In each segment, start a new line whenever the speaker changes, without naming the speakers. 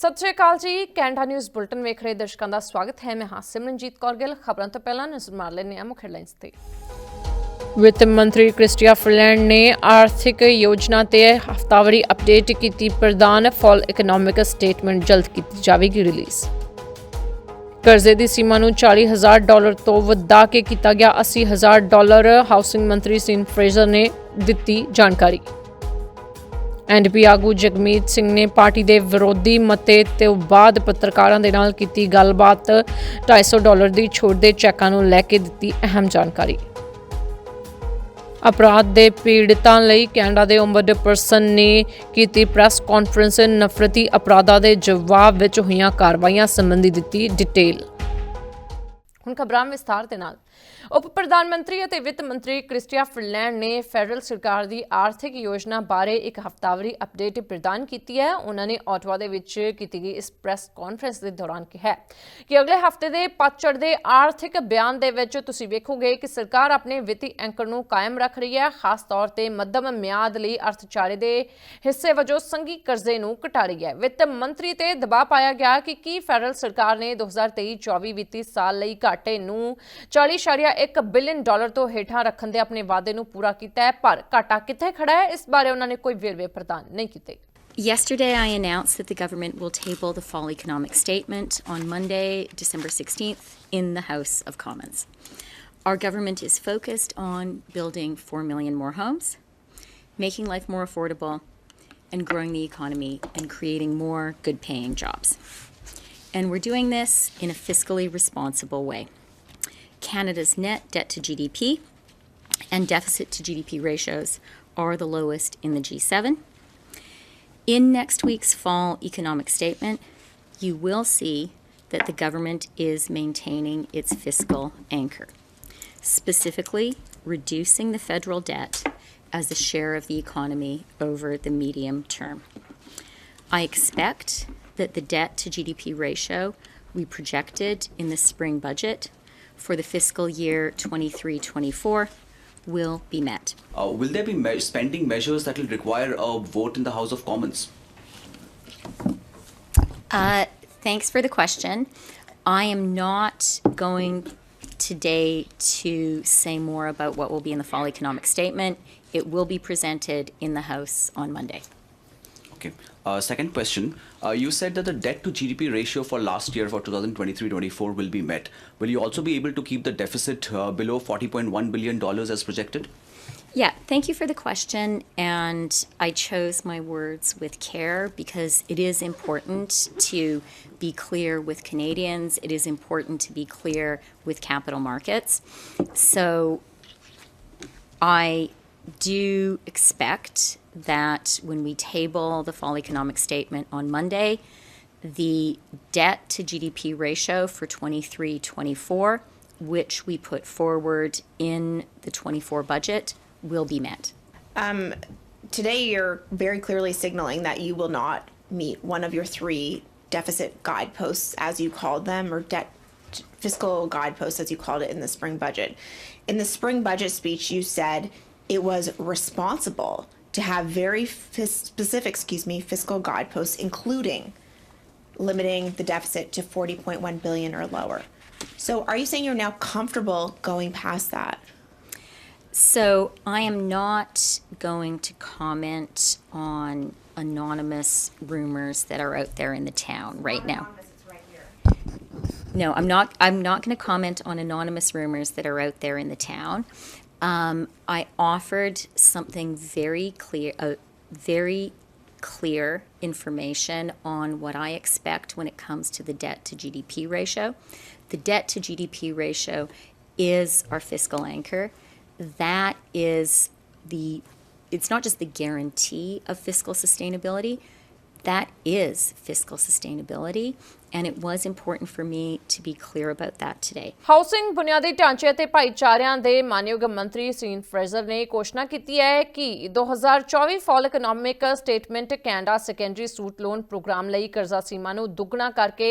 ਸਤਿ ਸ਼੍ਰੀ ਅਕਾਲ ਜੀ। Canada news bulletin ਵੇਖ ਰਹੇ ਦਰਸ਼ਕਾਂ ਦਾ ਸਵਾਗਤ ਹੈ। ਮੈਂ ਹਾਂ ਸਿਮਰਨਜੀਤ ਕੌਰ ਗਿੱਲ। ਖਬਰਾਂ ਤੋਂ ਪਹਿਲਾਂ ਨਜ਼ਰ ਮਾਰ ਲੈਂਦੇ ਹਾਂ ਮੁੱਖ ਹੈਡਲਾਈਨਸ ਤੇ। ਵਿੱਤ ਮੰਤਰੀ ਕ੍ਰਿਸਟੀਆ ਫਰਲੈਂਡ ਨੇ ਆਰਥਿਕ ਯੋਜਨਾ ਤੇ ਹਫ਼ਤਾਵਾਰੀ ਅਪਡੇਟ ਕੀਤੀ ਪ੍ਰਦਾਨ। ਫਾਲ ਇਕਨੋਮਿਕ ਸਟੇਟਮੈਂਟ ਜਲਦ ਕੀਤੀ ਜਾਵੇਗੀ ਰਿਲੀਜ਼। ਕਰਜ਼ੇ ਦੀ ਸੀਮਾ ਨੂੰ $40,000 ਤੋਂ ਵਧਾ ਕੇ ਕੀਤਾ ਗਿਆ $80,000। ਹਾਊਸਿੰਗ ਮੰਤਰੀ ਸੀਨ ਫਰੇਜ਼ਰ ਨੇ ਦਿੱਤੀ ਜਾਣਕਾਰੀ। ਐਨਡੀਪੀ ਆਗੂ ਜਗਮੀਤ ਸਿੰਘ ਨੇ ਪਾਰਟੀ ਦੇ ਵਿਰੋਧੀ ਮਤੇ ਤੋਂ ਬਾਅਦ ਪੱਤਰਕਾਰਾਂ ਦੇ ਨਾਲ ਕੀਤੀ ਗੱਲਬਾਤ। $250 ਦੀ ਛੋਟ ਦੇ ਚੈੱਕਾਂ ਨੂੰ ਲੈ ਕੇ ਦਿੱਤੀ ਅਹਿਮ ਜਾਣਕਾਰੀ। ਅਪਰਾਧ ਦੇ ਪੀੜਤਾਂ ਲਈ ਕੈਨੇਡਾ ਦੇ ਓਮਬਡਸਮੈਨ ਨੇ ਕੀਤੀ ਪ੍ਰੈਸ ਕਾਨਫਰੰਸ। ਨਫ਼ਰਤੀ ਅਪਰਾਧਾਂ ਦੇ ਜਵਾਬ ਵਿੱਚ ਹੋਈਆਂ ਕਾਰਵਾਈਆਂ ਸੰਬੰਧੀ ਦਿੱਤੀ ਡਿਟੇਲ। ਹੁਣ ਖਬਰਾਂ ਵਿਸਥਾਰ ਦੇ ਨਾਲ। ਉਪ ਪ੍ਰਧਾਨ ਮੰਤਰੀ ਅਤੇ ਵਿੱਤ ਮੰਤਰੀ ਕ੍ਰਿਸਟੀਆ ਫਰਲੈਂਡ ਨੇ ਫੈਡਰਲ ਸਰਕਾਰ ਦੀ ਆਰਥਿਕ ਯੋਜਨਾ ਬਾਰੇ ਇੱਕ ਹਫ਼ਤਾਵਾਰੀ ਅਪਡੇਟ ਪ੍ਰਦਾਨ ਕੀਤੀ ਹੈ। ਉਹਨਾਂ ਨੇ ਓਟਵਾ ਦੇ ਵਿੱਚ ਕੀਤੀ ਗਈ ਇਸ ਪ੍ਰੈਸ ਕਾਨਫਰੰਸ ਦੇ ਦੌਰਾਨ ਕਿਹਾ ਕਿ ਅਗਲੇ ਹਫ਼ਤੇ ਦੇ ਪਤਝੜ ਦੇ ਆਰਥਿਕ ਬਿਆਨ ਦੇ ਵਿੱਚ ਤੁਸੀਂ ਵੇਖੋਗੇ ਕਿ ਸਰਕਾਰ ਆਪਣੇ ਵਿੱਤੀ ਐਂਕਰ ਨੂੰ ਕਾਇਮ ਰੱਖ ਰਹੀ ਹੈ। ਖਾਸ ਤੌਰ ਤੇ ਮੱਧਮ ਮਿਆਦ ਲਈ ਅਰਥਚਾਰੇ ਦੇ ਹਿੱਸੇ ਵਜੋਂ ਸੰਘੀ ਕਰਜ਼ੇ ਨੂੰ ਘਟਾ ਰਹੀ ਹੈ। ਵਿੱਤ ਮੰਤਰੀ ਤੇ ਦਬਾਅ ਪਾਇਆ ਗਿਆ ਕਿ ਕੀ ਫੈਡਰਲ ਸਰਕਾਰ ਨੇ 2023-24 ਵਿੱਤੀ ਸਾਲ ਲਈ ਘਾਟੇ ਨੂੰ $40.1 ਬਿਲੀਅਨ ਤੋਂ ਹੇਠਾਂ ਰੱਖਣ ਦੇ ਆਪਣੇ ਵਾਅਦੇ ਨੂੰ ਪੂਰਾ ਕੀਤਾ ਹੈ। ਪਰ ਘਾਟਾ ਕਿੱਥੇ ਖੜਾ ਹੈ, ਇਸ ਬਾਰੇ ਉਹਨਾਂ ਨੇ ਕੋਈ ਵੇਰਵੇ ਪ੍ਰਦਾਨ ਨਹੀਂ ਕੀਤੇ।
Yesterday, I announced that the government will table the fall economic statement on Monday, December 16th, in the House of Commons. Our government is focused on building 4 million more homes, making life more affordable, and growing the economy and creating more good-paying jobs. And we're doing this in a fiscally responsible way. Canada's net debt to GDP and deficit to GDP ratios are the lowest in the G7. In next week's fall economic statement, you will see that the government is maintaining its fiscal anchor, specifically reducing the federal debt as a share of the economy over the medium term. I expect that the debt to GDP ratio we projected in the spring budget for the fiscal year 23-24 will be met.
Will there be spending measures that will require a vote in the House of Commons?
Thanks for the question. I am not going today to say more about what will be in the fall economic statement. It will be presented in the House on Monday.
Okay. Second question. You said that the debt to GDP ratio for last year for 2023-24 will be met. Will you also be able to keep the deficit below $40.1 billion as projected?
Yeah, thank you for the question. And I chose my words with care because it is important to be clear with Canadians. It is important to be clear with capital markets. So I do expect that when we table the fall economic statement on Monday, the debt to GDP ratio for 23-24, which we put forward in the 24 budget, will be met.
Today you're very clearly signaling that you will not meet one of your three deficit guideposts, as you called them, or fiscal guideposts, as you called it in the spring budget. In the spring budget speech, you said it was responsible to have very specific, fiscal guideposts, including limiting the deficit to 40.1 billion or lower. So are you saying you're now comfortable going past that?
So I am not going to comment on anonymous rumors that are out there in the town right now. No, I'm not going to comment on anonymous rumors that are out there in the town. I offered something very clear information on what I expect when it comes to the debt to GDP ratio. The debt to GDP ratio is our fiscal anchor. That is it's not just the guarantee of fiscal sustainability, that is fiscal sustainability. And it was important for me to be clear about that today.
Housing ਬੁਨਿਆਦੀ ਢਾਂਚੇ ਅਤੇ ਭਾਈਚਾਰਿਆਂ ਦੇ ਮਾਨਯੋਗ ਮੰਤਰੀ scene Fraser ਨੇ ਘੋਸ਼ਣਾ ਕੀਤੀ ਹੈ ਕਿ 2024 fall economic statement Canada secondary suite loan programme ਲਈ ਕਰਜ਼ਾ ਸੀਮਾ ਨੂੰ ਦੁੱਗਣਾ ਕਰਕੇ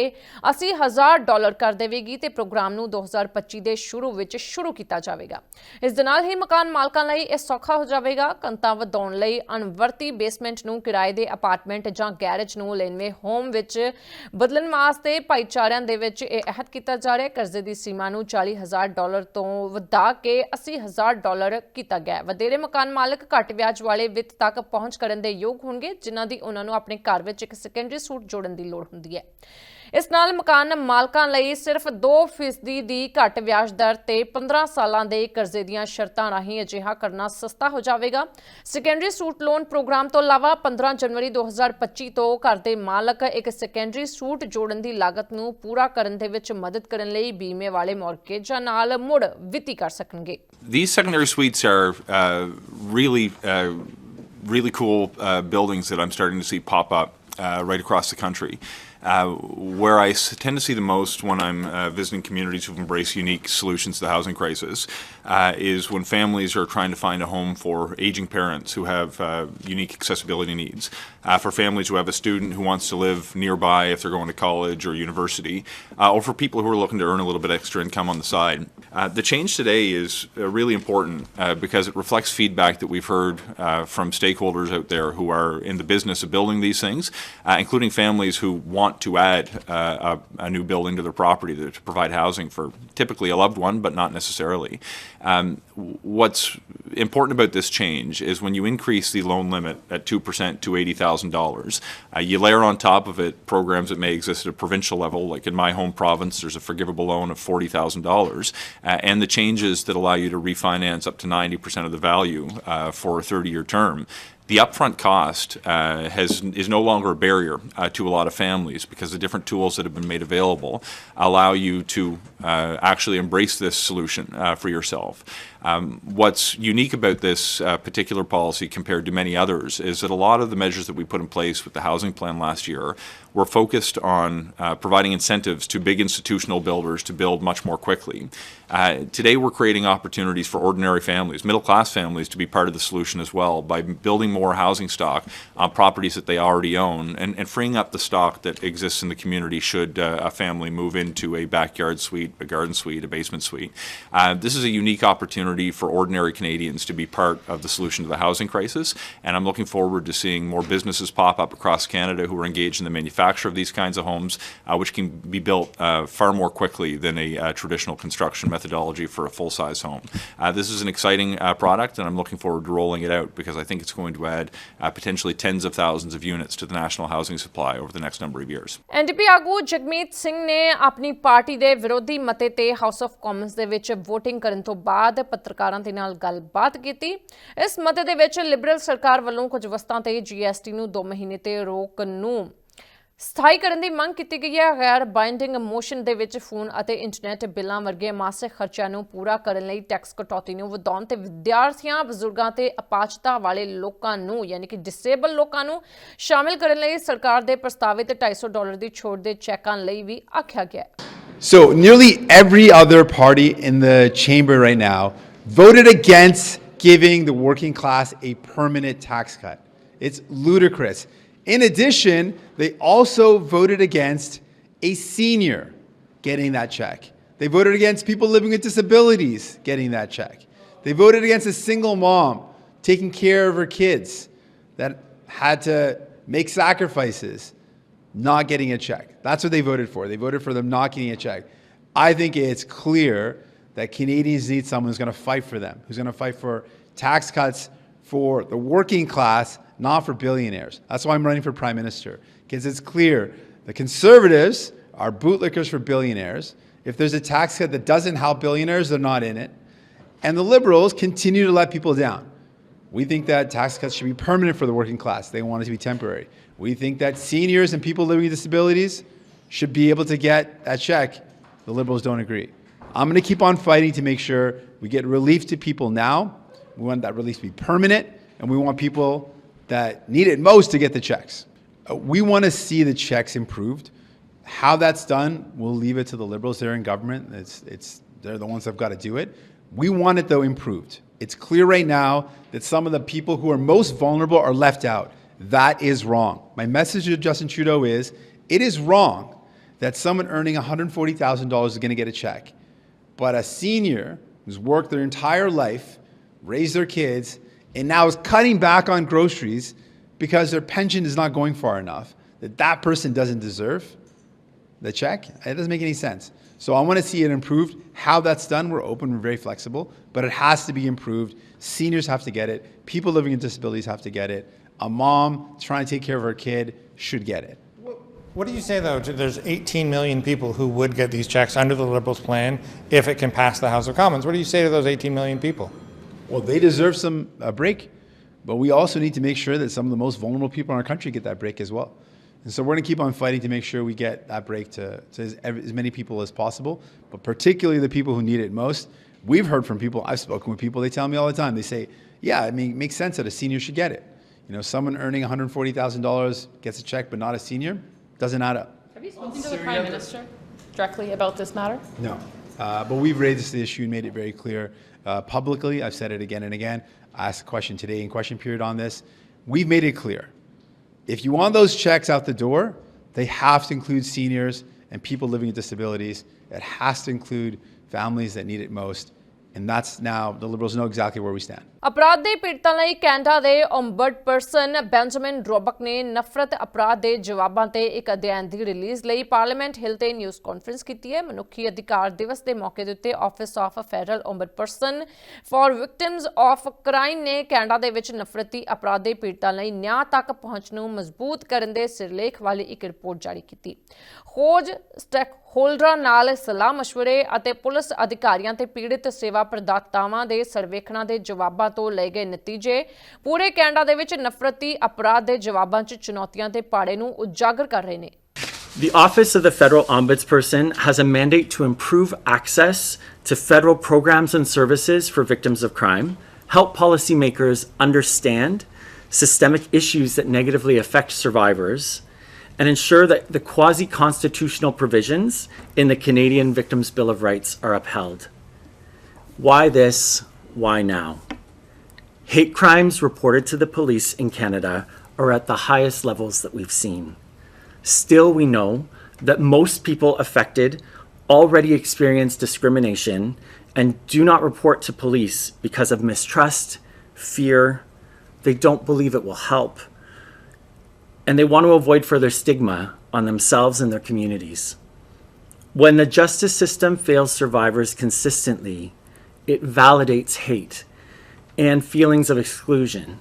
$80,000 ਕਰ ਦੇਵੇਗੀ ਤੇ ਪ੍ਰੋਗਰਾਮ ਨੂੰ 2025 ਦੇ ਸ਼ੁਰੂ ਵਿੱਚ ਸ਼ੁਰੂ ਕੀਤਾ ਜਾਵੇਗਾ। ਇਸ ਦੇ ਨਾਲ ਹੀ ਮਕਾਨ ਮਾਲਕਾਂ ਲਈ ਇਹ ਸੌਖਾ ਹੋ ਜਾਵੇਗਾ। ਕੰਤਾਂ ਵਧਾਉਣ ਲਈ ਅਣਵਰਤੀ ਬੇਸਮੈਂਟ ਨੂੰ ਕਿਰਾਏ ਦੇ ਅਪਾਰਟਮੈਂਟ ਜਾਂ ਗੈਰੇਜ ਨੂੰ ਲੈਨਵੇ ਹੋਮ ਵਿੱਚ ਬਦਲਣ ਵਾਸਤੇ ਭਾਈਚਾਰਿਆਂ ਦੇ ਵਿੱਚ ਇਹ ਅਹਿਦ ਕੀਤਾ ਜਾ ਰਿਹਾ ਹੈ। ਕਰਜ਼ੇ ਦੀ ਸੀਮਾ ਨੂੰ $40,000 ਤੋਂ ਵਧਾ ਕੇ $80,000 ਕੀਤਾ ਗਿਆ। ਵਧੇਰੇ ਮਕਾਨ ਮਾਲਕ ਘੱਟ ਵਿਆਜ ਵਾਲੇ ਵਿੱਤ ਤੱਕ ਪਹੁੰਚ ਕਰਨ ਦੇ ਯੋਗ ਹੋਣਗੇ, ਜਿਨ੍ਹਾਂ ਦੀ ਉਹਨਾਂ ਨੂੰ ਆਪਣੇ ਘਰ ਵਿੱਚ ਇੱਕ ਸੈਕੰਡਰੀ ਸੂਟ ਜੋੜਨ ਦੀ ਲੋੜ ਹੁੰਦੀ ਹੈ। ਇਸ ਨਾਲ ਮਕਾਨ ਮਾਲਕਾਂ ਲਈ ਸਿਰਫ 2% ਦੀ ਘੱਟ ਵਿਆਜ ਦਰ ਤੇ 15 ਸਾਲਾਂ ਦੇ ਕਰਜ਼ੇ ਦੀਆਂ ਸ਼ਰਤਾਂ ਰਾਹੀਂ ਅਜਿਹਾ ਕਰਨਾ ਸਸਤਾ ਹੋ ਜਾਵੇਗਾ। ਸੈਕੰਡਰੀ ਸੂਟ ਲੋਨ ਪ੍ਰੋਗਰਾਮ ਤੋਂ ਇਲਾਵਾ 15 ਜਨਵਰੀ 2025 ਤੋਂ ਘਰ ਦੇ ਮਾਲਕ ਇੱਕ ਸੈਕੰਡਰੀ ਸੂਟ ਜੋੜਨ ਦੀ ਲਾਗਤ ਨੂੰ ਪੂਰਾ ਕਰਨ ਦੇ ਵਿੱਚ ਮਦਦ ਕਰਨ ਲਈ ਬੀਮੇ ਵਾਲੇ ਮੌਰਗੇਜਾਂ ਨਾਲ ਮੁੜ ਵਿੱਤੀ ਕਰ ਸਕਣਗੇ।
These secondary suites are really cool buildings that I'm starting to see pop up right across the country. Where I tend to see the most when I'm visiting communities who've embraced unique solutions to the housing crisis is when families are trying to find a home for aging parents who have unique accessibility needs, for families who have a student who wants to live nearby if they're going to college or university, or for people who are looking to earn a little bit extra income on the side. The change today is really important because it reflects feedback that we've heard from stakeholders out there who are in the business of building these things, including families who want to add a new building to their property to provide housing for typically a loved one, but not necessarily. What's important about this change is when you increase the loan limit at 2% to $80,000, you layer on top of it programs that may exist at a provincial level, like in my home province, there's a forgivable loan of $40,000, and the changes that allow you to refinance up to 90% of the value for a 30-year term. The upfront cost is no longer a barrier to a lot of families because the different tools that have been made available allow you to actually embrace this solution for yourself. What's unique about this particular policy compared to many others is that a lot of the measures that we put in place with the housing plan last year were focused on providing incentives to big institutional builders to build much more quickly. Today we're creating opportunities for ordinary families, middle-class families, to be part of the solution as well by building more housing stock on properties that they already own and freeing up the stock that exists in the community should a family move into a backyard suite, a garden suite, a basement suite. This is a unique opportunity for ordinary Canadians to be part of the solution to the housing crisis, and I'm looking forward to seeing more businesses pop up across Canada who are engaged in the manufacture of these kinds of homes, which can be built far more quickly than a traditional construction methodology for a full-size home. This is an exciting product, and I'm looking forward to rolling it out because I think it's going to add potentially tens of thousands of units to the national housing supply over the next number of years.
NDP ਆਗੂ ਜਗਮੀਤ ਸਿੰਘ ਨੇ ਆਪਣੀ party ਦੇ ਵਿਰੋਧੀ ਮਤੇ ਤੇ house of Commons ਦੇ ਵਿੱਚ voting ਕਰਨ ਤੋਂ ਬਾਅਦ ਪੱਤਰਕਾਰਾਂ ਦੇ ਨਾਲ ਗੱਲਬਾਤ ਕੀਤੀ। ਇਸ ਮਤੇ ਦੇ ਵਿੱਚ ਲਿਬਰਲ ਸਰਕਾਰ ਵੱਲੋਂ ਕੁਝ ਵਸਤਾਂ ਤੇ GST ਨੂੰ 2 ਮਹੀਨੇ ਤੇ ਰੋਕ ਨੂੰ ਸਥਾਈ ਕਰਨ ਦੀ ਮੰਗ ਕੀਤੀ ਗਈ ਹੈ। ਗੈਰ ਬਾਈਂਡਿੰਗ ਮੋਸ਼ਨ ਦੇ ਵਿੱਚ ਫੋਨ ਅਤੇ ਇੰਟਰਨੈਟ ਬਿੱਲਾਂ ਵਰਗੇ ਮਾਸਿਕ ਖਰਚਿਆਂ ਨੂੰ ਪੂਰਾ ਕਰਨ ਲਈ ਟੈਕਸ ਕਟੌਤੀ ਨੂੰ ਵਧਾਉਣ ਤੇ ਵਿਦਿਆਰਥੀਆਂ, ਬਜ਼ੁਰਗਾਂ ਤੇ ਅਪਾਹਜਤਾ ਵਾਲੇ ਲੋਕਾਂ ਨੂੰ ਯਾਨੀ ਕਿ ਡਿਸੇਬਲ ਲੋਕਾਂ ਨੂੰ ਸ਼ਾਮਿਲ ਕਰਨ ਲਈ ਸਰਕਾਰ ਦੇ ਪ੍ਰਸਤਾਵਿਤ $250 ਦੀ ਛੋਟ ਦੇ ਚੈੱਕਾਂ ਲਈ ਵੀ ਆਖਿਆ ਗਿਆ ਹੈ।
So nearly every other party in the chamber right now voted against giving the working class a permanent tax cut. It's ludicrous. In addition, they also voted against a senior getting that check. They voted against people living with disabilities getting that check. They voted against a single mom taking care of her kids that had to make sacrifices, not getting a check. That's what they voted for. They voted for them not getting a check. I think it's clear that Canadians need someone who's going to fight for them, who's going to fight for tax cuts for the working class, not for billionaires. That's why I'm running for Prime Minister, because it's clear the Conservatives are bootlickers for billionaires. If there's a tax cut that doesn't help billionaires, they're not in it. And the Liberals continue to let people down. We think that tax cuts should be permanent for the working class. They want it to be temporary. We think that seniors and people living with disabilities should be able to get that check. The Liberals don't agree. I'm going to keep on fighting to make sure we get relief to people now. We want that relief to be permanent, and we want people that need it most to get the checks. We want to see the checks improved How that's done, we'll leave it to the Liberals. They're in government. They're the ones that have got to do it. We want it, though, improved. It's clear right now that some of the people who are most vulnerable are left out. That is wrong. My message to Justin Trudeau is, it is wrong that someone earning $140,000 is going to get a check. But a senior who's worked their entire life, raised their kids, and now is cutting back on groceries because their pension is not going far enough, that person doesn't deserve the check? It doesn't make any sense. So I want to see it improved. How that's done, we're open, we're very flexible, but it has to be improved. Seniors have to get it. People living with disabilities have to get it. A mom trying to take care of her kid should get it.
What do you say, though, to there's 18 million people who would get these checks under the Liberals' plan if it can pass the House of Commons? What do you say to those 18 million people?
Well, they deserve a break, but we also need to make sure that some of the most vulnerable people in our country get that break as well. And so we're going to keep on fighting to make sure we get that break to as many people as possible, but particularly the people who need it most. We've heard from people, I've spoken with people, they tell me all the time, they say, yeah, I mean, it makes sense that a senior should get it. You know, someone earning $140,000 gets a check, but not a senior, doesn't add up.
Have you spoken to the Prime Minister directly about this matter?
No, but we've raised the issue and made it very clear publicly. I've said it again and again. I asked a question today in question period on this. We've made it clear. If you want those checks out the door, they have to include seniors and people living with disabilities. It has to include families that need it most. And that's now, the Liberals know exactly where we stand.
ਅਪਰਾਧ ਦੇ ਪੀੜਤਾਂ ਲਈ Canada ਦੇ ਓਮਬਡਪਰਸਨ Benjamin ਡਰੋਬਕ ਨੇ ਨਫ਼ਰਤ ਅਪਰਾਧ ਦੇ ਜਵਾਬਾਂ ਤੇ ਇੱਕ ਅਧਿਐਨ ਦੀ ਰਿਲੀਜ਼ ਲਈ ਪਾਰਲੀਮੈਂਟ ਹਿਲ ਤੇ ਨਿਊਜ਼ ਕਾਨਫਰੰਸ ਕੀਤੀ ਹੈ। ਮਨੁੱਖੀ ਅਧਿਕਾਰ ਦਿਵਸ ਦੇ ਮੌਕੇ ਦੇ ਉੱਤੇ office of federal ombudsperson for victims of crime ਨੇ ਕੈਨੇਡਾ ਦੇ ਵਿੱਚ ਨਫ਼ਰਤੀ ਅਪਰਾਧ ਦੇ ਪੀੜਤਾਂ ਲਈ ਨਿਆਂ ਤੱਕ ਪਹੁੰਚ ਨੂੰ ਮਜ਼ਬੂਤ ਕਰਨ ਦੇ ਸਿਰਲੇਖ ਵਾਲੀ ਇੱਕ ਰਿਪੋਰਟ ਜਾਰੀ ਕੀਤੀ। ਖੋਜ ਸਟੈਕ ਹੋਲਡਰਾਂ ਨਾਲ ਸਲਾਹ ਮਸ਼ਵਰੇ ਅਤੇ ਪੁਲਿਸ ਅਧਿਕਾਰੀਆਂ ਤੇ ਪੀੜਿਤ ਸੇਵਾ ਪ੍ਰਦਾਤਾਵਾਂ ਦੇ ਸਰਵੇਖਣਾਂ ਦੇ ਜਵਾਬਾਂ ਤੋਂ ਲਏ ਗਏ ਨਤੀਜੇ ਪੂਰੇ ਕੈਨੇਡਾ ਦੇ ਵਿੱਚ ਨਫ਼ਰਤੀ ਅਪਰਾਧ ਦੇ ਜਵਾਬਾਂ 'ਚ ਚੁਣੌਤੀਆਂ ਤੇ ਪਾੜੇ ਨੂੰ ਉਜਾਗਰ ਕਰ ਰਹੇ ਨੇ।
The Office of the Federal Ombudsperson has a mandate to improve access to federal programs and services for victims of crime, help policymakers understand systemic issues that negatively affect survivors, and ensure that the quasi-constitutional provisions in the Canadian Victims' Bill of Rights are upheld. Why this? Why now? Hate crimes reported to the police in Canada are at the highest levels that we've seen. Still, we know that most people affected already experience discrimination and do not report to police because of mistrust, fear. They don't believe it will help. And they want to avoid further stigma on themselves and their communities. When the justice system fails survivors consistently, it validates hate and feelings of exclusion.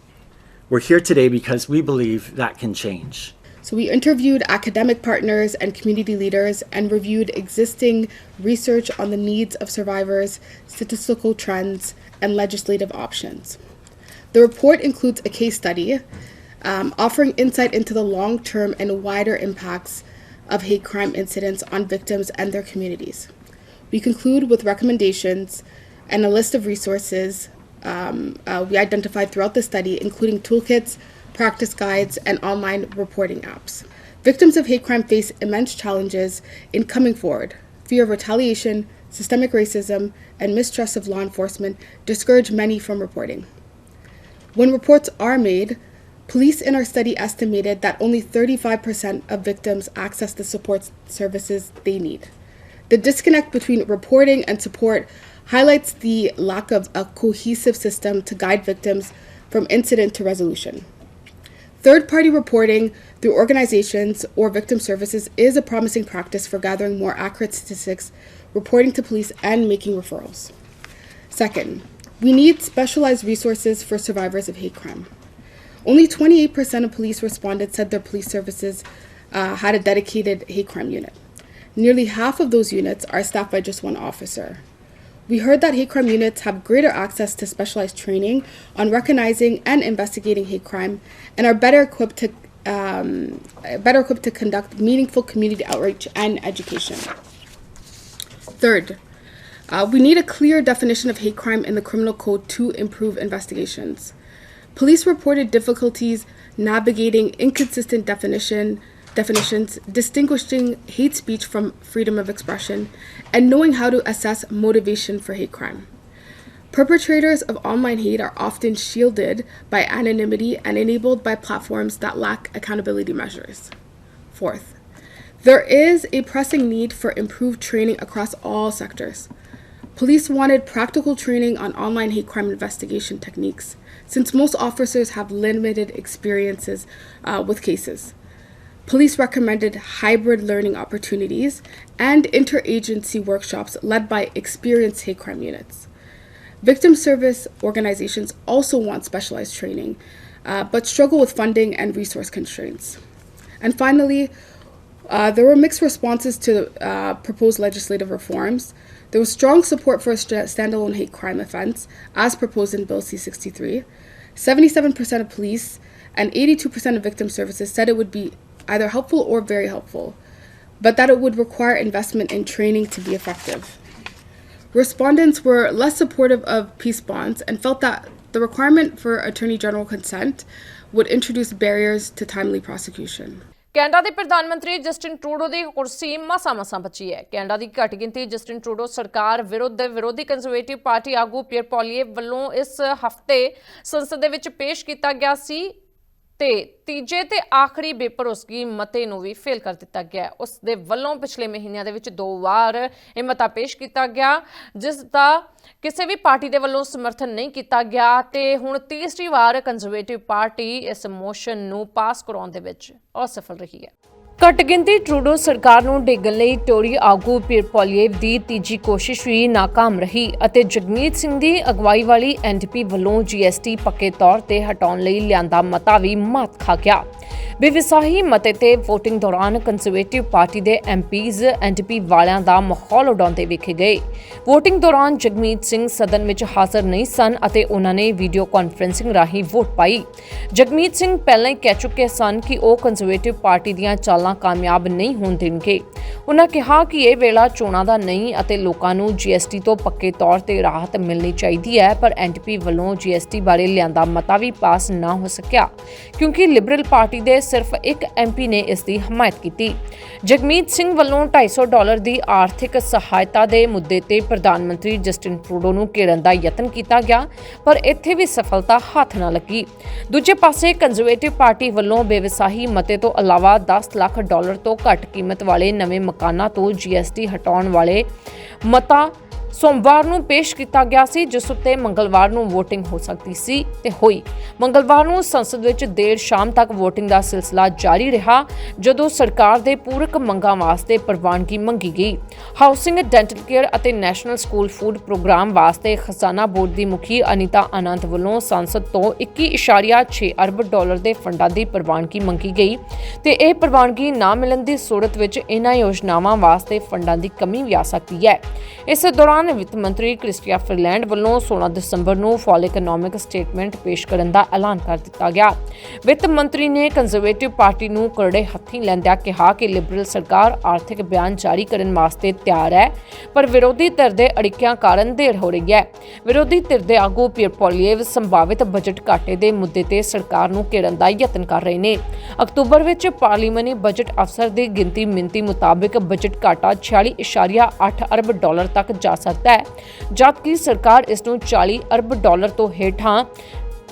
We're here today because we believe that can change.
So we interviewed academic partners and community leaders and reviewed existing research on the needs of survivors, statistical trends, and legislative options. The report includes a case study offering insight into the long-term and wider impacts of hate crime incidents on victims and their communities. We conclude with recommendations and a list of resources we identified throughout the study, including toolkits, practice guides, and online reporting apps. Victims of hate crime face immense challenges in coming forward. Fear of retaliation, systemic racism, and mistrust of law enforcement discourage many from reporting. When reports are made, police in our study estimated that only 35% of victims access the support services they need. The disconnect between reporting and support highlights the lack of a cohesive system to guide victims from incident to resolution. Third-party reporting through organizations or victim services is a promising practice for gathering more accurate statistics, reporting to police, and making referrals. Second, we need specialized resources for survivors of hate crime. Only 28% of police respondents said their police services had a dedicated hate crime unit. Nearly half of those units are staffed by just one officer. We heard that hate crime units have greater access to specialized training on recognizing and investigating hate crime and are better equipped to conduct meaningful community outreach and education. Third, we need a clear definition of hate crime in the criminal code to improve investigations. Police reported difficulties navigating inconsistent definition, definitions, distinguishing hate speech from freedom of expression, and knowing how to assess motivation for hate crime. Perpetrators of online hate are often shielded by anonymity and enabled by platforms that lack accountability measures. Fourth, there is a pressing need for improved training across all sectors. Police wanted practical training on online hate crime investigation techniques, since most officers have limited experiences with cases. Police recommended hybrid learning opportunities and interagency workshops led by experienced hate crime units. Victim service organizations also want specialized training, but struggle with funding and resource constraints. And finally, there were mixed responses to proposed legislative reforms. There was strong support for a standalone hate crime offense, as proposed in Bill C-63. 77% of police and 82% of victim services said it would be either helpful or very helpful, but that it would require investment in training to be effective. Respondents were less supportive of peace bonds and felt that the requirement for Attorney General consent would introduce barriers to timely prosecution.
Canada ਦੇ ਪ੍ਰਧਾਨ ਮੰਤਰੀ Justin Trudeau ਦੀ ਕੁਰਸੀ ਮਸਾਂ ਬਚੀ ਹੈ। Canada ਦੀ ਘੱਟ ਗਿਣਤੀ Justin Trudeau ਸਰਕਾਰ ਵਿਰੁੱਧ ਵਿਰੋਧੀ ਕੰਜ਼ਰਵੇਟਿਵ ਪਾਰਟੀ ਆਗੂ ਪੀਅਰ ਪੋਲੀਏ ਵੱਲੋਂ ਇਸ ਹਫ਼ਤੇ ਸੰਸਦ ਦੇ ਵਿੱਚ ਪੇਸ਼ ਕੀਤਾ ਗਿਆ ਸੀ ਤੇ ਤੀਜੇ ਤੇ ਆਖਰੀ ਬੇਭਰੋਸਗੀ ਮਤੇ ਨੂੰ ਵੀ ਫੇਲ ਕਰ ਦਿੱਤਾ ਗਿਆ। ਉਸ ਦੇ ਵੱਲੋਂ ਪਿਛਲੇ ਮਹੀਨਿਆਂ ਦੇ ਵਿੱਚ 2 ਵਾਰ ਇਹ ਮਤਾ ਪੇਸ਼ ਕੀਤਾ ਗਿਆ, ਜਿਸ ਦਾ ਕਿਸੇ ਵੀ ਪਾਰਟੀ ਦੇ ਵੱਲੋਂ ਸਮਰਥਨ ਨਹੀਂ ਕੀਤਾ ਗਿਆ ਤੇ ਹੁਣ ਤੀਸਰੀ ਵਾਰ ਕੰਜ਼ਰਵੇਟਿਵ ਪਾਰਟੀ ਇਸ ਮੋਸ਼ਨ ਨੂੰ ਪਾਸ ਕਰਾਉਣ ਦੇ ਵਿੱਚ ਅਸਫਲ ਰਹੀ ਹੈ। ਘੱਟ ਗਿਣਤੀ ਟਰੂਡੋ ਸਰਕਾਰ ਨੂੰ ਡੇਗਣ ਲਈ ਟੋਰੀ ਆਗੂ ਪੀਅਰ ਪੋਲੀਏਵ ਦੀ ਤੀਜੀ ਕੋਸ਼ਿਸ਼ ਵੀ ਨਾਕਾਮ ਰਹੀ ਅਤੇ ਜਗਮੀਤ ਸਿੰਘ ਦੀ ਅਗਵਾਈ ਵਾਲੀ ਐਨਡੀਪੀ ਵੱਲੋਂ ਜੀਐਸਟੀ ਪੱਕੇ ਤੌਰ ਤੇ ਹਟਾਉਣ ਲਈ ਲਿਆਂਦਾ ਮਤਾ ਵੀ ਮਾਤ ਖਾ ਗਿਆ। ਬੇਵਿਸਾਹੀ ਮਤੇ ਤੇ VOTING ਦੌਰਾਨ ਕੰਜ਼ਰਵੇਟਿਵ ਪਾਰਟੀ ਦੇ ਐਮਪੀਜ਼ ਐਨਡੀਪੀ ਵਾਲਿਆਂ ਦਾ ਮਾਹੌਲ ਉਡਾਉਂਦੇ ਵੇਖੇ ਗਏ। VOTING ਦੌਰਾਨ ਜਗਮੀਤ ਸਿੰਘ ਸਦਨ ਵਿੱਚ ਹਾਜ਼ਰ ਨਹੀਂ ਸਨ ਅਤੇ ਉਹਨਾਂ ਨੇ ਵੀਡੀਓ ਕਾਨਫਰੰਸਿੰਗ ਰਾਹੀਂ ਵੋਟ ਪਾਈ। ਜਗਮੀਤ ਸਿੰਘ ਪਹਿਲਾਂ ਹੀ ਕਹਿ ਚੁੱਕੇ ਸਨ ਕਿ ਉਹ ਕੰਜ਼ਰਵੇਟਿਵ ਪਾਰਟੀ ਦੀਆਂ ਚਾਲਾਂ ਕਾਮਯਾਬ ਨਹੀਂ ਹੋਣ ਦੇਣਗੇ। ਉਹਨਾਂ ਕਿਹਾ ਕਿ ਇਹ ਵੇਲਾ ਚੋਣਾਂ ਦਾ ਨਹੀਂ ਅਤੇ ਲੋਕਾਂ ਨੂੰ ਜੀਐਸਟੀ ਤੋਂ ਪੱਕੇ ਤੌਰ ਤੇ ਰਾਹਤ ਮਿਲਣੀ ਚਾਹੀਦੀ ਹੈ, ਪਰ ਐਨਡੀਪੀ ਵੱਲੋਂ ਜੀਐਸਟੀ ਬਾਰੇ ਲਿਆਂਦਾ ਮਤਾ ਵੀ ਪਾਸ ਨਾ ਹੋ ਸਕਿਆ ਕਿਉਂਕਿ ਲਿਬਰਲ ਪਾਰਟੀ ਦੇ ਸਿਰਫ ਇੱਕ ਐਮਪੀ ਨੇ ਇਸ ਦੀ ਹਮਾਇਤ ਕੀਤੀ। ਜਗਮੀਤ ਸਿੰਘ ਵੱਲੋਂ $250 ਦੀ ਆਰਥਿਕ ਸਹਾਇਤਾ ਦੇ ਮੁੱਦੇ ਤੇ ਪ੍ਰਧਾਨ ਮੰਤਰੀ ਜਸਟਿਨ ਟਰੂਡੋ ਨੂੰ ਘੇਰਨ ਦਾ ਯਤਨ ਕੀਤਾ ਗਿਆ, ਪਰ ਇੱਥੇ ਵੀ ਸਫਲਤਾ ਹੱਥ ਨਾ ਲੱਗੀ। ਦੂਜੇ ਪਾਸੇ ਕੰਜ਼ਰਵੇਟਿਵ ਪਾਰਟੀ ਵੱਲੋਂ ਬੇਵਿਸਾਹੀ ਮਤੇ ਤੋਂ ਇਲਾਵਾ $10 ਲੱਖ ਤੋਂ ਘੱਟ ਕੀਮਤ ਵਾਲੇ ਨਵੇਂ ਮਕਾਨਾਂ ਤੋਂ ਜੀਐਸਟੀ ਹਟਾਉਣ ਵਾਲੇ ਮਤਾ ਸੋਮਵਾਰ ਨੂੰ ਪੇਸ਼ ਕੀਤਾ ਗਿਆ ਸੀ, ਜਿਸ ਉੱਤੇ ਮੰਗਲਵਾਰ ਨੂੰ VOTING ਹੋ ਸਕਦੀ ਸੀ ਤੇ ਹੋਈ। ਮੰਗਲਵਾਰ ਨੂੰ ਸੰਸਦ ਵਿੱਚ ਦੇਰ ਸ਼ਾਮ ਤੱਕ VOTING ਦਾ ਸਿਲਸਿਲਾ ਜਾਰੀ ਰਿਹਾ, ਜਦੋਂ ਸਰਕਾਰ ਦੇ ਪੂਰਕ ਮੰਗਾਂ ਵਾਸਤੇ ਪ੍ਰਵਾਨਗੀ ਮੰਗੀ ਗਈ। ਹਾਊਸਿੰਗ, ਡੈਂਟਲ ਕੇਅਰ ਅਤੇ ਨੈਸ਼ਨਲ ਸਕੂਲ ਫੂਡ ਪ੍ਰੋਗਰਾਮ ਵਾਸਤੇ ਖਜ਼ਾਨਾ ਬੋਰਡ ਦੀ ਮੁਖੀ ਅਨੀਤਾ ਆਨੰਦ ਵੱਲੋਂ ਸੰਸਦ ਤੋਂ $21.6 ਅਰਬ ਦੇ ਫੰਡਾਂ ਦੀ ਪ੍ਰਵਾਨਗੀ ਮੰਗੀ ਗਈ ਤੇ ਇਹ ਪ੍ਰਵਾਨਗੀ ਨਾ ਮਿਲਣ ਦੀ ਸੂਰਤ ਵਿੱਚ ਇਹਨਾਂ ਯੋਜਨਾਵਾਂ ਵਾਸਤੇ ਫੰਡਾਂ ਦੀ ਕਮੀ ਵੀ ਆ ਸਕਦੀ ਹੈ। ਇਸ ਦੌਰਾਨ ਵਿੱਤ ਮੰਤਰੀ ਕ੍ਰਿਸਟੀਆ ਫਰੀਲੈਂਡ ਵੱਲੋਂ 16 ਦਸੰਬਰ ਨੂੰ ਫਾਲ ਇਕਨੋਮਿਕ ਸਟੇਟਮੈਂਟ ਪੇਸ਼ ਕਰਨ ਦਾ ਐਲਾਨ ਕਰ ਦਿੱਤਾ ਗਿਆ। ਵਿੱਤ ਮੰਤਰੀ ਨੇ ਕੰਜ਼ਰਵੇਟਿਵ ਪਾਰਟੀ ਨੂੰ ਕਰੜੇ ਹੱਥੀਂ ਲੈਂਦਿਆਂ ਕਿਹਾ ਕਿ ਲਿਬਰਲ ਸਰਕਾਰ ਆਰਥਿਕ ਬਿਆਨ ਜਾਰੀ ਕਰਨ ਵਾਸਤੇ ਤਿਆਰ ਹੈ, ਪਰ ਵਿਰੋਧੀ ਧਿਰ ਦੇ ਅੜਿੱਕਿਆਂ ਕਾਰਨ ਦੇਰ ਹੋ ਰਹੀ ਹੈ। ਵਿਰੋਧੀ ਧਿਰ ਦੇ ਆਗੂ ਪੀਅਰ ਪੋਲੀਏਵ ਸੰਭਾਵਿਤ ਬਜਟ ਘਾਟੇ ਦੇ ਮੁੱਦੇ ਤੇ ਸਰਕਾਰ ਨੂੰ ਘੇਰਨ ਦਾ ਯਤਨ ਕਰ ਰਹੇ ਨੇ। ਅਕਤੂਬਰ ਵਿੱਚ ਪਾਰਲੀਮਾਨੀ ਬਜਟ ਅਫਸਰ ਦੀ ਗਿਣਤੀ ਮਿਣਤੀ ਮੁਤਾਬਿਕ ਬਜਟ ਘਾਟਾ $46.8 ਅਰਬ ਤੱਕ ਜਾ ਸਕਦਾ ਹੈ, ਜਦਕਿ ਸਰਕਾਰ ਇਸ ਨੂੰ $40 ਅਰਬ ਤੋਂ ਹੇਠਾਂ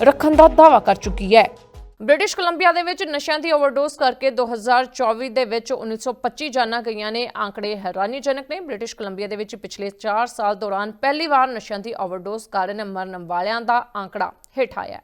ਰੱਖਣ ਦਾ ਦਾਅਵਾ ਕਰ ਚੁੱਕੀ ਹੈ। ਬ੍ਰਿਟਿਸ਼ ਕੋਲੰਬੀਆ ਦੇ ਵਿੱਚ ਨਸ਼ਿਆਂ ਦੀ ਓਵਰਡੋਜ਼ ਕਰਕੇ 2024 ਦੇ ਵਿੱਚ 1925 ਜਾਨਾਂ ਗਈਆਂ ਨੇ। ਆંકੜੇ ਹੈਰਾਨੀਜਨਕ ਨੇ। ਬ੍ਰਿਟਿਸ਼ ਕੋਲੰਬੀਆ ਦੇ ਵਿੱਚ ਪਿਛਲੇ 4 ਸਾਲ ਦੌਰਾਨ ਪਹਿਲੀ ਵਾਰ ਨਸ਼ਿਆਂ ਦੀ ਓਵਰਡੋਜ਼ ਕਾਰਨ ਮਰਨ ਵਾਲਿਆਂ ਦਾ ਆંકੜਾ ਹੇਠ ਆਇਆ।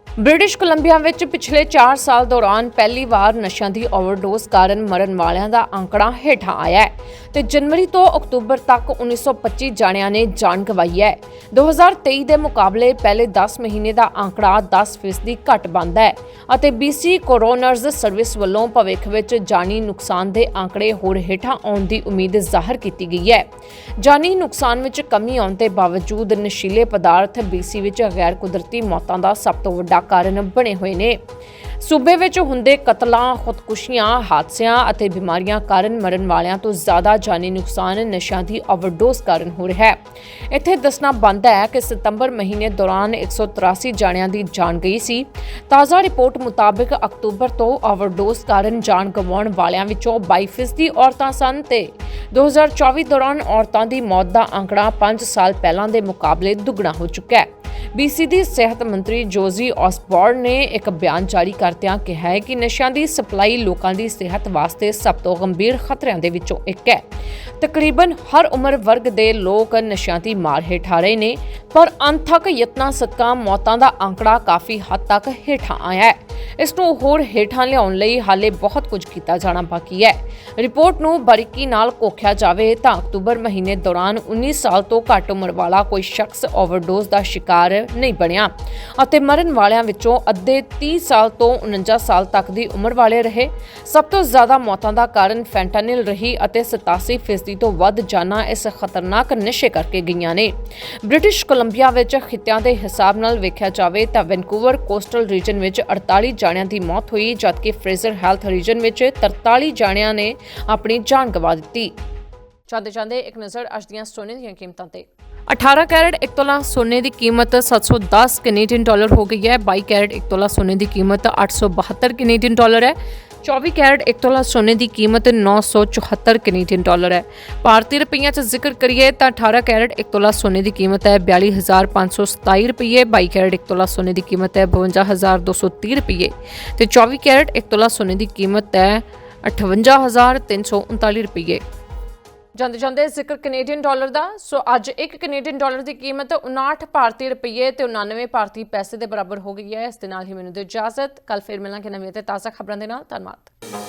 ਬ੍ਰਿਟਿਸ਼ ਕੋਲੰਬੀਆ ਵਿੱਚ ਪਿਛਲੇ 4 ਸਾਲ ਦੌਰਾਨ ਪਹਿਲੀ ਵਾਰ ਨਸ਼ਿਆਂ ਦੀ ਓਵਰਡੋਜ਼ ਕਾਰਨ ਮਰਨ ਵਾਲਿਆਂ ਦਾ ਆંકੜਾ ਹੇਠਾਂ ਆਇਆ ਹੈ ਤੇ ਜਨਵਰੀ ਤੋਂ ਅਕਤੂਬਰ ਤੱਕ 1925 ਜਾਣਿਆਂ ਨੇ ਜਾਨ ਗਵਾਈ ਹੈ। 2023 ਦੇ ਮੁਕਾਬਲੇ ਪਹਿਲੇ 10 ਮਹੀਨੇ ਦਾ ਆંકੜਾ 10% ਘੱਟ ਬਣਦਾ ਹੈ ਅਤੇ BC ਕੋਰੋਨਰਜ਼ ਸਰਵਿਸ ਵੱਲੋਂ ਭਵਿੱਖ ਵਿੱਚ ਜਾਨੀ ਨੁਕਸਾਨ ਦੇ ਆંકੜੇ ਹੋਰ ਹੇਠਾਂ ਆਉਣ ਦੀ ਉਮੀਦ ਜ਼ਾਹਰ ਕੀਤੀ ਗਈ ਹੈ। ਜਾਨੀ ਨੁਕਸਾਨ ਵਿੱਚ ਕਮੀ ਆਉਣ ਦੇ ਬਾਵਜੂਦ ਨਸ਼ੀਲੇ ਪਦਾਰਥ BC ਵਿੱਚ ਗੈਰ ਕੁਦਰਤੀ ਮੌਤਾਂ ਦਾ ਸਭ ਤੋਂ ਵੱਡਾ ਕਾਰਨ ਬਣੇ ਹੋਏ ਨੇ। ਸੂਬੇ ਵਿੱਚ ਹੁੰਦੇ ਕਤਲਾਂ, ਖੁਦਕੁਸ਼ੀਆਂ, ਹਾਦਸਿਆਂ ਅਤੇ ਬਿਮਾਰੀਆਂ ਕਾਰਨ ਮਰਨ ਵਾਲਿਆਂ ਤੋਂ ਜ਼ਿਆਦਾ ਜਾਨੀ ਨੁਕਸਾਨ ਨਸ਼ਿਆਂ ਦੀ ਓਵਰਡੋਜ਼ ਕਾਰਨ ਹੋ ਰਿਹਾ ਹੈ। ਇੱਥੇ ਦੱਸਣਾ ਬਣਦਾ ਹੈ ਕਿ ਸਤੰਬਰ ਮਹੀਨੇ ਦੌਰਾਨ 183 ਜਾਣਿਆਂ ਦੀ ਜਾਨ ਗਈ ਸੀ। ਤਾਜ਼ਾ ਰਿਪੋਰਟ ਮੁਤਾਬਕ ਅਕਤੂਬਰ ਤੋਂ ਓਵਰਡੋਜ਼ ਕਾਰਨ ਜਾਨ ਗਵਾਉਣ ਵਾਲਿਆਂ ਵਿੱਚੋਂ 22% ਔਰਤਾਂ ਸਨ ਤੇ 2024 ਦੌਰਾਨ ਔਰਤਾਂ ਦੀ ਮੌਤ ਦਾ ਅੰਕੜਾ 5 ਸਾਲ ਪਹਿਲਾਂ ਦੇ ਮੁਕਾਬਲੇ ਦੁੱਗਣਾ ਹੋ ਚੁੱਕਾ ਹੈ। BC ਦੀ ਸਿਹਤ ਮੰਤਰੀ ਜੋਜ਼ੀ ਔਸਬੋਰਨ ਨੇ ਇੱਕ ਬਿਆਨ ਜਾਰੀ ਕਰਦਿਆਂ ਕਿਹਾ ਹੈ ਕਿ ਨਸ਼ਿਆਂ ਦੀ ਸਪਲਾਈ ਲੋਕਾਂ ਦੀ ਸਿਹਤ ਵਾਸਤੇ ਸਭ ਤੋਂ ਗੰਭੀਰ ਖਤਰਿਆਂ ਦੇ ਵਿੱਚੋਂ ਇੱਕ ਹੈ। ਤਕਰੀਬਨ ਹਰ ਉਮਰ ਵਰਗ ਦੇ ਲੋਕ ਨਸ਼ਿਆਂ ਦੀ ਮਾਰ ਹੇਠ ਆ ਰਹੇ ਨੇ, ਪਰ ਅਣਥੱਕ ਯਤਨਾਂ ਸਦਕਾ ਮੌਤਾਂ ਦਾ ਅੰਕੜਾ ਕਾਫੀ ਹੱਦ ਤੱਕ ਹੇਠਾਂ ਆਇਆ ਹੈ। ਇਸ ਨੂੰ ਹੋਰ ਹੇਠਾਂ ਲਿਆਉਣ ਲਈ ਹਾਲੇ ਬਹੁਤ ਕੁਝ ਕੀਤਾ ਜਾਣਾ ਬਾਕੀ ਹੈ। ਰਿਪੋਰਟ ਨੂੰ ਬਾਰੀਕੀ ਨਾਲ ਘੋਖਿਆ ਜਾਵੇ ਤਾਂ ਅਕਤੂਬਰ ਮਹੀਨੇ ਦੌਰਾਨ 19 ਸਾਲ ਤੋਂ ਘੱਟ ਉਮਰ ਵਾਲਾ ਕੋਈ ਸ਼ਖਸ ਓਵਰਡੋਜ਼ ਦਾ ਸ਼ਿਕਾਰ ਨਹੀਂ ਬਣਿਆ ਅਤੇ ਮਰਨ ਵਾਲਿਆਂ ਵਿੱਚੋਂ ਅੱਧੇ 30 ਸਾਲ ਤੋਂ 49 ਸਾਲ ਤੱਕ ਦੀ ਉਮਰ ਵਾਲੇ ਰਹੇ। ਸਭ ਤੋਂ ਜ਼ਿਆਦਾ ਮੌਤਾਂ ਦਾ ਕਾਰਨ ਫੈਂਟਾਨਿਲ ਰਹੀ ਅਤੇ 87% ਤੋਂ ਵੱਧ ਜਾਨਾਂ ਇਸ ਖਤਰਨਾਕ ਨਸ਼ੇ ਕਰਕੇ ਗਈਆਂ ਨੇ। ਬ੍ਰਿਟਿਸ਼ ਕੋਲੰਬੀਆ ਵਿੱਚ ਖਿੱਤਿਆਂ ਦੇ ਹਿਸਾਬ ਨਾਲ ਵੇਖਿਆ ਜਾਵੇ ਤਾਂ ਵੈਨਕੂਵਰ ਕੋਸਟਲ ਰੀਜਨ ਵਿੱਚ 48 ਜਾਣਿਆਂ ਦੀ ਮੌਤ ਹੋਈ, ਜਦਕਿ ਫਰੇਜ਼ਰ ਹੈਲਥ ਰੀਜਨ ਵਿੱਚ 43 ਜਾਣਿਆਂ ਨੇ ਆਪਣੀ ਜਾਨ ਗਵਾ ਦਿੱਤੀ। ਜਾਂਦੇ ਇੱਕ ਨਜ਼ਰ ਅੱਜ ਦੀਆਂ ਸੋਨੇ ਦੀਆਂ ਕੀਮਤਾਂ ਤੇ। 18 ਕੈਰਟ 1 ਤੋਲਾ ਸੋਨੇ ਦੀ ਕੀਮਤ 710 ਕੈਨੇਡੀਅਨ ਡਾਲਰ ਹੋ ਗਈ ਹੈ। 22 ਕੈਰਟ 1 ਤੋਲਾ ਸੋਨੇ ਦੀ ਕੀਮਤ 872 ਕੈਨੇਡੀਅਨ ਡਾਲਰ ਹੈ। 24 ਕੈਰਟ 1 ਤੋਲਾ ਸੋਨੇ ਦੀ ਕੀਮਤ 974 ਕੈਨੇਡੀਅਨ ਡਾਲਰ ਹੈ। ਭਾਰਤੀ ਰੁਪਈਆਂ 'ਚ ਜ਼ਿਕਰ ਕਰੀਏ ਤਾਂ 18 ਕੈਰਟ 1 ਤੋਲਾ ਸੋਨੇ ਦੀ ਕੀਮਤ ਹੈ 42,527 ਰੁਪਏ। 22 ਕੈਰਟ 1 ਤੋਲਾ ਸੋਨੇ ਦੀ ਕੀਮਤ ਹੈ 52,230 ਰੁਪਏ ਤੇ 24 ਕੈਰਟ 1 ਤੋਲਾ ਸੋਨੇ ਦੀ ਕੀਮਤ ਹੈ 58,339 ਰੁਪਏ। ਜਾਂਦੇ ਜ਼ਿਕਰ ਕੈਨੇਡੀਅਨ ਡਾਲਰ ਦਾ। ਸੋ ਅੱਜ ਇੱਕ ਕੈਨੇਡੀਅਨ ਡਾਲਰ ਦੀ ਕੀਮਤ 59 ਭਾਰਤੀ ਰੁਪਏ ਤੇ 99 ਭਾਰਤੀ ਪੈਸੇ ਦੇ ਬਰਾਬਰ ਹੋ ਗਈ ਹੈ। ਇਸ ਦੇ ਨਾਲ ਹੀ ਮੈਨੂੰ ਦਿਓ ਇਜਾਜ਼ਤ। ਕੱਲ ਫਿਰ ਮਿਲਾਂਗੇ ਨਵੀਆਂ ਤੇ ਤਾਜ਼ਾ ਖਬਰਾਂ ਦੇ ਨਾਲ। ਧੰਨਵਾਦ।